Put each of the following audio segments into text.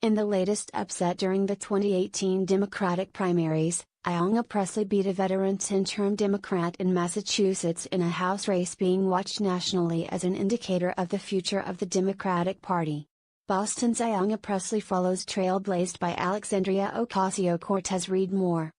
In the latest upset during the 2018 Democratic primaries, Ayanna Pressley beat a veteran 10-term Democrat in Massachusetts in a House race being watched nationally as an indicator of the future of the Democratic Party. Boston's Ayanna Pressley follows trail blazed by Alexandria Ocasio-Cortez. Read more.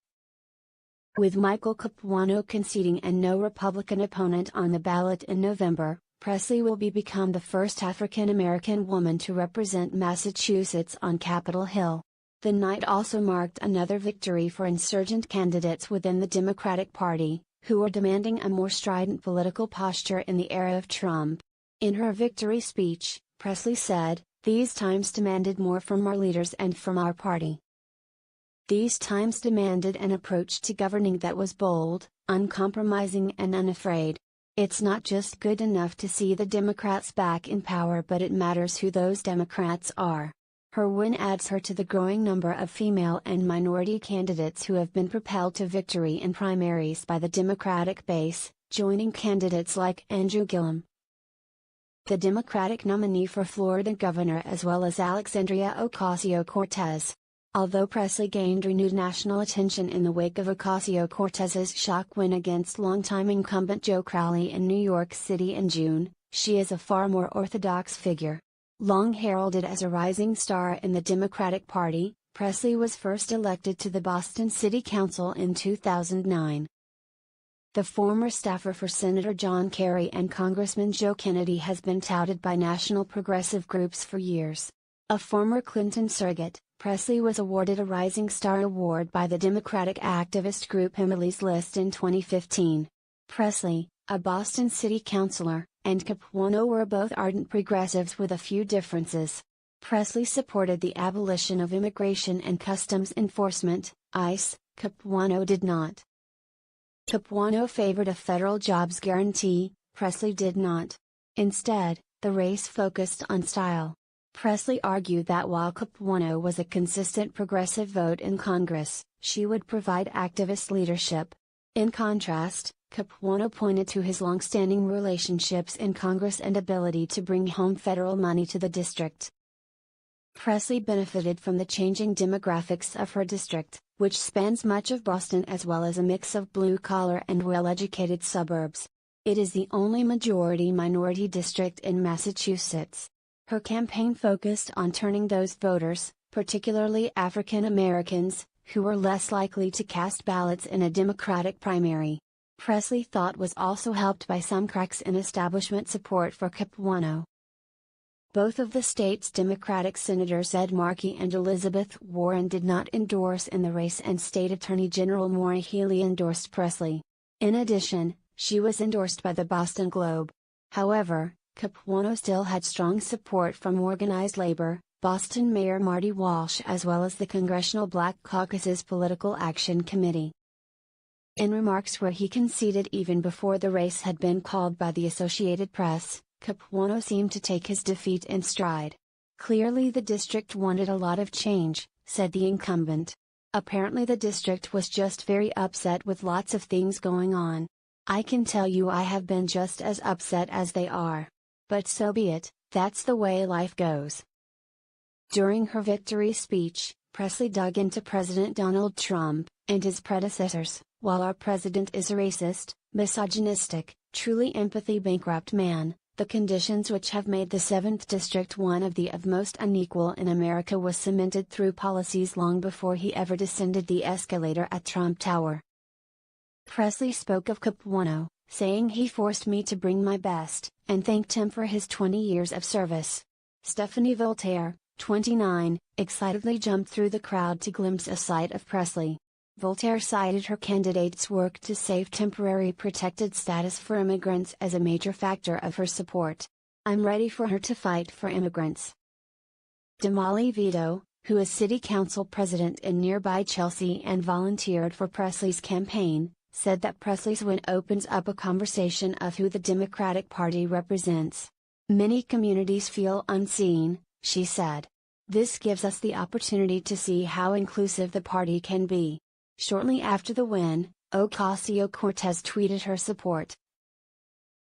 With Michael Capuano conceding and no Republican opponent on the ballot in November, Pressley will become the first African-American woman to represent Massachusetts on Capitol Hill. The night also marked another victory for insurgent candidates within the Democratic Party, who are demanding a more strident political posture in the era of Trump. In her victory speech, Pressley said, "These times demanded more from our leaders and from our party. These times demanded an approach to governing that was bold, uncompromising and unafraid. It's not just good enough to see the Democrats back in power, but it matters who those Democrats are." Her win adds her to the growing number of female and minority candidates who have been propelled to victory in primaries by the Democratic base, joining candidates like Andrew Gillum, the Democratic nominee for Florida governor, as well as Alexandria Ocasio-Cortez. Although Pressley gained renewed national attention in the wake of Ocasio-Cortez's shock win against longtime incumbent Joe Crowley in New York City in June, she is a far more orthodox figure. Long heralded as a rising star in the Democratic Party, Pressley was first elected to the Boston City Council in 2009. The former staffer for Senator John Kerry and Congressman Joe Kennedy has been touted by national progressive groups for years. A former Clinton surrogate, Pressley was awarded a Rising Star Award by the Democratic activist group Emily's List in 2015. Pressley, a Boston City Councilor, and Capuano were both ardent progressives with a few differences. Pressley supported the abolition of Immigration and Customs Enforcement, ICE, Capuano did not. Capuano favored a federal jobs guarantee, Pressley did not. Instead, the race focused on style. Pressley argued that while Capuano was a consistent progressive vote in Congress, she would provide activist leadership. In contrast, Capuano pointed to his long-standing relationships in Congress and ability to bring home federal money to the district. Pressley benefited from the changing demographics of her district, which spans much of Boston as well as a mix of blue-collar and well-educated suburbs. It is the only majority-minority district in Massachusetts. Her campaign focused on turning those voters, particularly African Americans, who were less likely to cast ballots in a Democratic primary. Pressley thought was also helped by some cracks in establishment support for Capuano. Both of the state's Democratic senators Ed Markey and Elizabeth Warren did not endorse in the race, and State Attorney General Maura Healey endorsed Pressley. In addition, she was endorsed by the Boston Globe. However, Capuano still had strong support from organized labor, Boston Mayor Marty Walsh, as well as the Congressional Black Caucus's Political Action Committee. In remarks where he conceded even before the race had been called by the Associated Press, Capuano seemed to take his defeat in stride. "Clearly the district wanted a lot of change," said the incumbent. "Apparently the district was just very upset with lots of things going on. I can tell you I have been just as upset as they are. But so be it, that's the way life goes." During her victory speech, Pressley dug into President Donald Trump and his predecessors. "While our president is a racist, misogynistic, truly empathy-bankrupt man, the conditions which have made the 7th District one of the most unequal in America was cemented through policies long before he ever descended the escalator at Trump Tower." Pressley spoke of Capuano, saying he forced me to bring my best, and thanked him for his 20 years of service. Stephanie Voltaire, 29, excitedly jumped through the crowd to glimpse a sight of Pressley. Voltaire cited her candidate's work to save temporary protected status for immigrants as a major factor of her support. "I'm ready for her to fight for immigrants." Damali Vito, who is city council president in nearby Chelsea and volunteered for Pressley's campaign, said that Pressley's win opens up a conversation of who the Democratic Party represents. "Many communities feel unseen," she said. "This gives us the opportunity to see how inclusive the party can be." Shortly after the win, Ocasio-Cortez tweeted her support.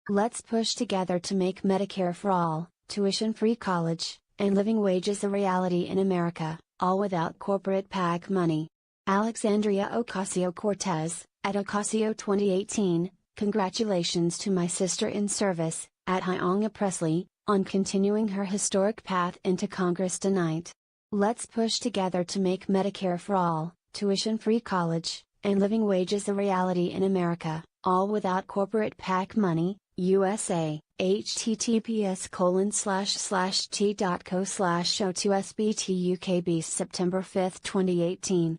"Let's push together to make Medicare for all, tuition-free college, and living wages a reality in America, all without corporate PAC money. Alexandria Ocasio-Cortez, at Ocasio 2018, congratulations to my sister in service, at Ayanna Pressley, on continuing her historic path into Congress tonight. Let's push together to make Medicare for all, tuition-free college, and living wages a reality in America, all without corporate PAC money. USA, https://t.co/show2sbtukb September 5, 2018.